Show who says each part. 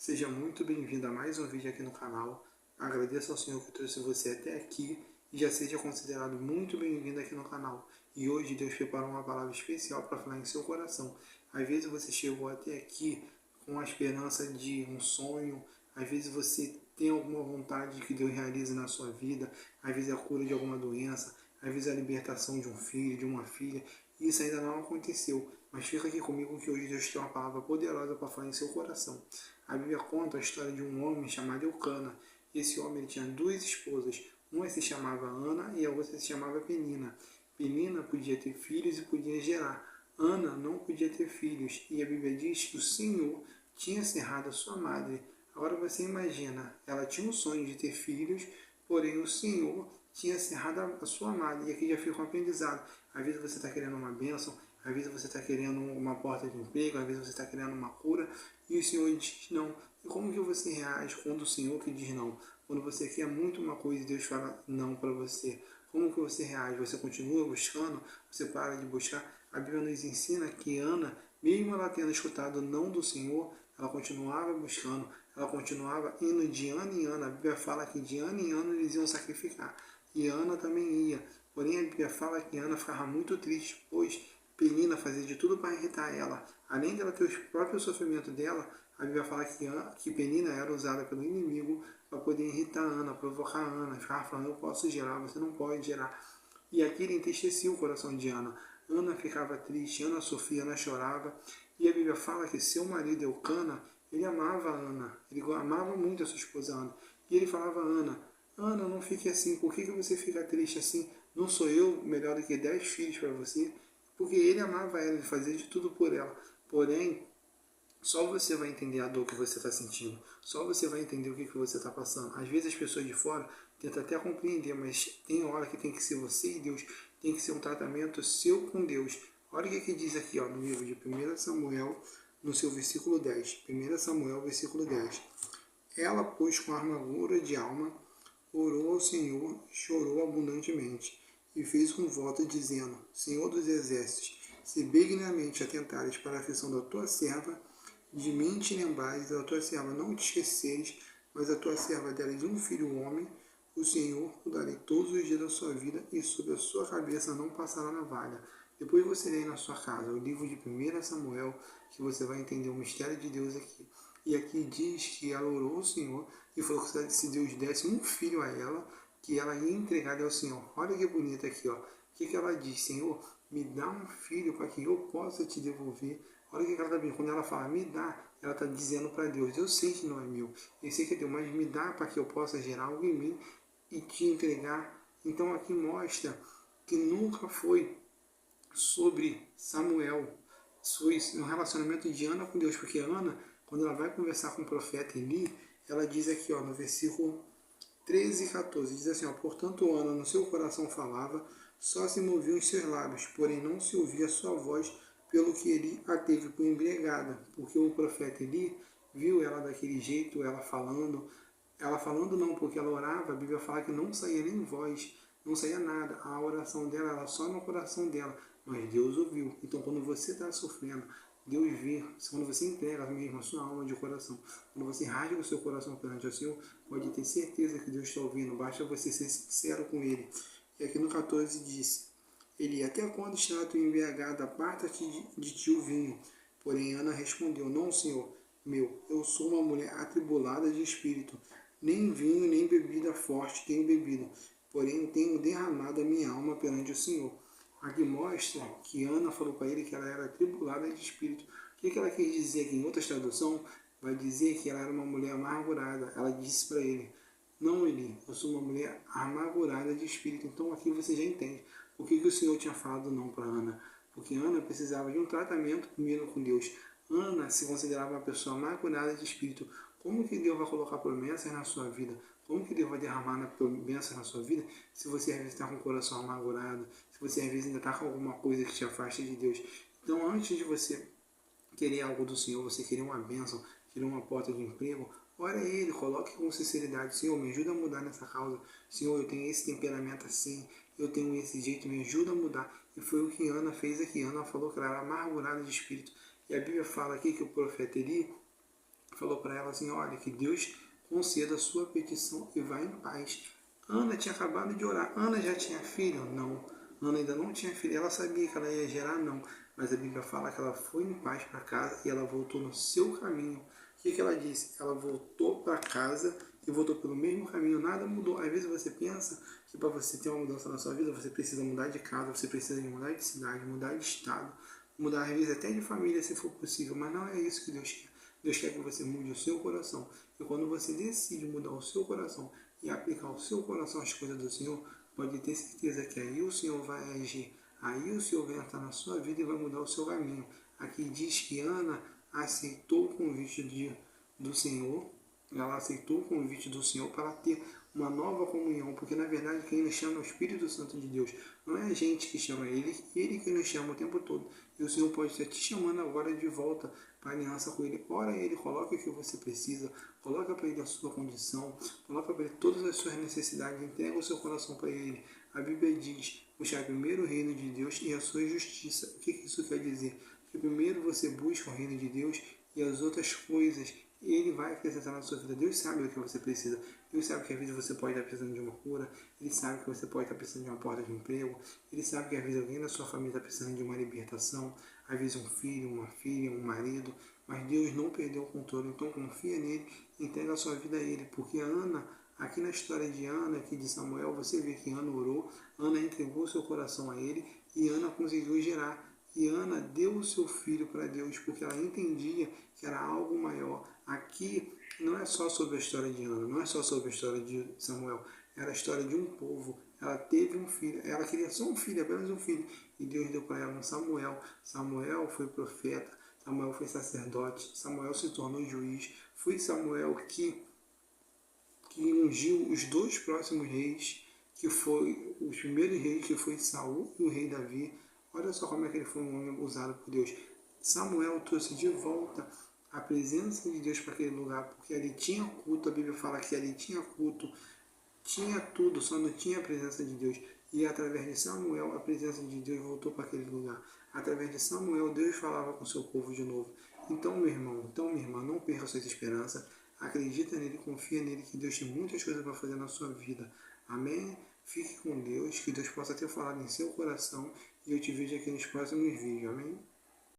Speaker 1: Seja muito bem-vindo a mais um vídeo aqui no canal. Agradeço ao Senhor que trouxe você até aqui e já seja considerado muito bem-vindo aqui no canal. E hoje Deus preparou uma palavra especial para falar em seu coração. Às vezes você chegou até aqui com a esperança de um sonho, às vezes você tem alguma vontade que Deus realize na sua vida, às vezes a cura de alguma doença, às vezes a libertação de um filho, de uma filha. Isso ainda não aconteceu, mas fica aqui comigo que hoje Deus tem uma palavra poderosa para falar em seu coração. A Bíblia conta a história de um homem chamado Eucana. Esse homem tinha duas esposas. Uma se chamava Ana e a outra se chamava Penina. Penina podia ter filhos e podia gerar. Ana não podia ter filhos. E a Bíblia diz que o Senhor tinha cerrado a sua madre. Agora você imagina, ela tinha um sonho de ter filhos, porém o Senhor tinha cerrado a sua madre. E aqui já fica um aprendizado. Às vezes você está querendo uma bênção, às vezes você está querendo uma porta de emprego, às vezes você está querendo uma cura, e o Senhor diz não. E como que você reage quando o Senhor que diz não? Quando você quer muito uma coisa e Deus fala não para você, como que você reage? Você continua buscando? Você para de buscar? A Bíblia nos ensina que Ana, mesmo ela tendo escutado não do Senhor, ela continuava buscando, ela continuava indo de ano em ano. A Bíblia fala que de ano em ano eles iam sacrificar. E Ana também ia. Porém, a Bíblia fala que Ana ficava muito triste, pois Penina fazia de tudo para irritar ela. Além dela ter o próprio sofrimento dela, a Bíblia fala que Penina era usada pelo inimigo para poder irritar Ana, provocar Ana, ficar falando, eu posso gerar, você não pode gerar. E aquilo entristecia o coração de Ana. Ana ficava triste, Ana sofria, Ana chorava. E a Bíblia fala que seu marido Eucana, ele amava Ana, ele amava muito a sua esposa Ana. E ele falava a Ana, Ana, não fique assim, por que você fica triste assim? Não sou eu melhor do que 10 filhos para você? Porque ele amava ela, ele fazia de tudo por ela. Porém, só você vai entender a dor que você está sentindo. Só você vai entender o que você está passando. Às vezes as pessoas de fora tentam até compreender, mas tem hora que tem que ser você e Deus. Tem que ser um tratamento seu com Deus. Olha o que diz aqui ó, no livro de 1 Samuel, no seu versículo 10. 1 Samuel, versículo 10. Ela, pois, com amargura de alma, orou ao Senhor e chorou abundantemente. E fez um voto dizendo, Senhor dos exércitos, se benignamente atentares para a aflição da tua serva, de mim te lembrares, da tua serva não te esqueceres, mas a tua serva delas um filho homem, o Senhor o darei todos os dias da sua vida, e sobre a sua cabeça não passará navalha. Depois você lê na sua casa o livro de 1 Samuel, que você vai entender o mistério de Deus aqui. E aqui diz que ela orou ao Senhor e falou que se Deus desse um filho a ela, que ela ia entregar ao Senhor. Olha que bonito aqui, ó. O que ela diz? Senhor, me dá um filho para que eu possa te devolver. Olha o que ela está bem. Quando ela fala, me dá, ela está dizendo para Deus, eu sei que não é meu, eu sei que é teu, mas me dá para que eu possa gerar algo em mim e te entregar. Então aqui mostra que nunca foi sobre Samuel, foi um relacionamento de Ana com Deus, porque Ana, quando ela vai conversar com o profeta Eli, ela diz aqui ó, no versículo 13 e 14, diz assim, ó, portanto Ana no seu coração falava, só se moviam os seus lábios, porém não se ouvia a sua voz, pelo que ele a teve por embriagada, porque o profeta Eli viu ela daquele jeito, ela falando não, porque ela orava, a Bíblia fala que não saía nem voz, não saía nada, a oração dela era só no coração dela, mas Deus ouviu. Então quando você está sofrendo, Deus vê, quando você entrega mesmo a sua alma de coração, quando você rasga o seu coração perante o Senhor, pode ter certeza que Deus está ouvindo, basta você ser sincero com Ele. E aqui no 14 disse, Ele, até quando estará tu embriagada, aparta-te de ti o vinho. Porém Ana respondeu, não, Senhor meu, eu sou uma mulher atribulada de espírito, nem vinho nem bebida forte tenho bebido, porém tenho derramado a minha alma perante o Senhor. Aqui mostra que Ana falou para ele que ela era atribulada de espírito. O que ela quer dizer aqui? Em outras traduções, vai dizer que ela era uma mulher amargurada. Ela disse para ele, não, Eli, eu sou uma mulher amargurada de espírito. Então aqui você já entende por que o Senhor tinha falado não para Ana. Porque Ana precisava de um tratamento primeiro com Deus. Ana se considerava uma pessoa amargurada de espírito. Como que Deus vai colocar promessas na sua vida? Como que Deus vai derramar promessas na sua vida se você às vezes está com o coração amargurado, se você às vezes ainda está com alguma coisa que te afasta de Deus? Então, antes de você querer algo do Senhor, você querer uma bênção, querer uma porta de emprego, ore a Ele, coloque com sinceridade, Senhor, me ajuda a mudar nessa causa. Senhor, eu tenho esse temperamento assim, eu tenho esse jeito, me ajuda a mudar. E foi o que Ana fez aqui. Ana falou que ela era amargurada de espírito. E a Bíblia fala aqui que o profeta Eli falou para ela assim, olha, que Deus conceda a sua petição e vá em paz. Ana tinha acabado de orar. Ana já tinha filho? Não. Ana ainda não tinha filho. Ela sabia que ela ia gerar? Não. Mas a Bíblia fala que ela foi em paz para casa e ela voltou no seu caminho. O que ela disse? Ela voltou para casa e voltou pelo mesmo caminho. Nada mudou. Às vezes você pensa que para você ter uma mudança na sua vida, você precisa mudar de casa, você precisa de mudar de cidade, mudar de estado, mudar às vezes até de família se for possível. Mas não é isso que Deus quer. Deus quer que você mude o seu coração. E quando você decide mudar o seu coração e aplicar ao seu coração as coisas do Senhor, pode ter certeza que aí o Senhor vai agir. Aí o Senhor vai entrar na sua vida e vai mudar o seu caminho. Aqui diz que Ana aceitou o convite do Senhor. Ela aceitou o convite do Senhor para ter uma nova comunhão, porque na verdade quem nos chama é o Espírito Santo de Deus. Não é a gente que chama ele que nos chama o tempo todo. E o Senhor pode estar te chamando agora de volta para aliança com Ele. Ora Ele, coloca o que você precisa, coloca para Ele a sua condição, coloca para Ele todas as suas necessidades, entrega o seu coração para Ele. A Bíblia diz, buscar primeiro o reino de Deus e a sua justiça. O que isso quer dizer? Que primeiro você busca o reino de Deus e as outras coisas Ele vai acrescentar na sua vida. Deus sabe do que você precisa. Deus sabe que às vezes você pode estar precisando de uma cura. Ele sabe que você pode estar precisando de uma porta de emprego. Ele sabe que às vezes alguém da sua família está precisando de uma libertação. Às vezes um filho, uma filha, um marido. Mas Deus não perdeu o controle. Então confia nele, entrega a sua vida a Ele. Porque a Ana, aqui na história de Ana, aqui de Samuel, você vê que Ana orou. Ana entregou seu coração a Ele. E Ana conseguiu gerar. E Ana deu o seu filho para Deus, porque ela entendia que era algo maior. Aqui não é só sobre a história de Ana, não é só sobre a história de Samuel, era a história de um povo. Ela teve um filho, ela queria só um filho, apenas um filho, e Deus deu para ela um Samuel. Samuel foi profeta, Samuel foi sacerdote, Samuel se tornou juiz. Foi Samuel que ungiu os dois próximos reis, que foi os primeiros reis, que foi Saul e o rei Davi. Olha só como é que ele foi um homem usado por Deus. Samuel trouxe de volta a presença de Deus para aquele lugar, porque ali tinha culto. A Bíblia fala que ali tinha culto, tinha tudo, só não tinha a presença de Deus. E através de Samuel, a presença de Deus voltou para aquele lugar. Através de Samuel, Deus falava com o seu povo de novo. Então, meu irmão, minha irmã, não perca suas esperanças. Acredita nele, confia nele, que Deus tem muitas coisas para fazer na sua vida. Amém? Fique com Deus, que Deus possa ter falado em seu coração. E eu te vejo aqui nos próximos vídeos. Amém?